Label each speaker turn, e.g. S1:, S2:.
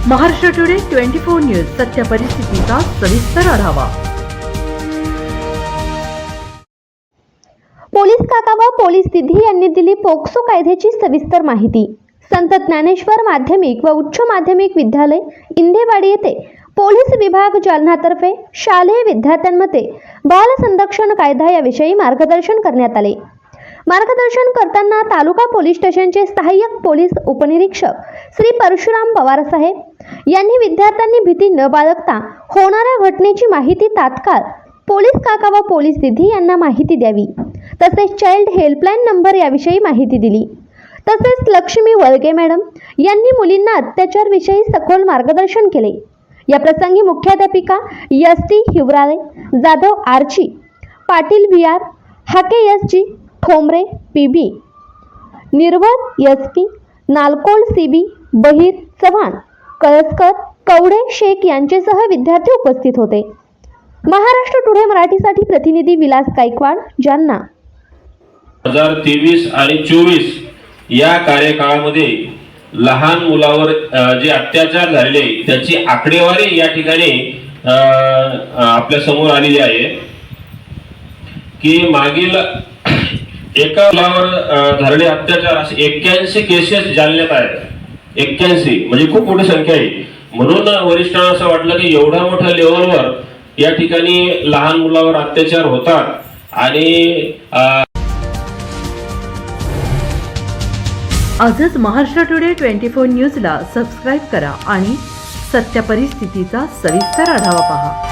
S1: Maharashtra today 24 news सत्य परिस्थितीचा सविस्तर आढावा।
S2: पोलीस काका व पोलीस दिदी यांनी दिली पोक्सो कायद्याची सविस्तर माहिती। संत ज्ञानेश्वर माध्यमिक व उच्च माध्यमिक विद्यालय इंदेवाडी येथे पोलीस विभाग जालनातर्फे शालेय विद्यार्थ्यांमध्ये बाल संरक्षण कायदा याविषयी मार्गदर्शन करण्यात आले। मार्गदर्शन करताना तालुका पोलीस स्टेशनचे सहाय्यक पोलीस उपनिरीक्षक श्री परशुराम पवार साहेब यांनी विद्यार्थ्यांनी भीती न बाळगता होणाऱ्या घटनेची माहिती तात्काळ पोलीस काका व पोलीस दिदी यांना माहिती द्यावी, तसेच चाइल्ड हेल्पलाईन नंबर याविषयी माहिती दिली। तसेच लक्ष्मी वळगे मॅडम यांनी मुलींना अत्याचार विषयी सखोल मार्गदर्शन केले। या प्रसंगी मुख्याध्यापिका एस.टी. हिवराळे, जाधव आरची, Patil V R., Hake S G., Thombare P B., Nirval S P., Nalkol C B., Bahir, Chavan, Kalaskar, Kawade, Shaikh यांचेसह विद्यार्थी उपस्थित होते। महाराष्ट्र टुडे मराठीसाठी प्रतिनिधी विलास गायकवाड, जालना।
S3: 2023 आणि 24 या कार्यकाळामध्ये लहान मुलावर जे अत्याचार झालेले त्याची आकडेवारी या ठिकाणी आपल्या समोर आलेली आहे की मागील एका मुलावर झालेले अत्याचार असे 81 केसेस जालन्यात आहेत। 81 म्हणजे खूप मोठी संख्या आहे। म्हणून वरिष्ठांना असं वाटलं की एवढ्या मोठ्या लेवलवर या ठिकाणी लहान मुलावर अत्याचार होतात आणि
S1: आजच महाराष्ट्र टुडे 24 न्यूजला सबस्क्राईब करा आणि सत्य परिस्थितीचा सविस्तर आढावा पहा।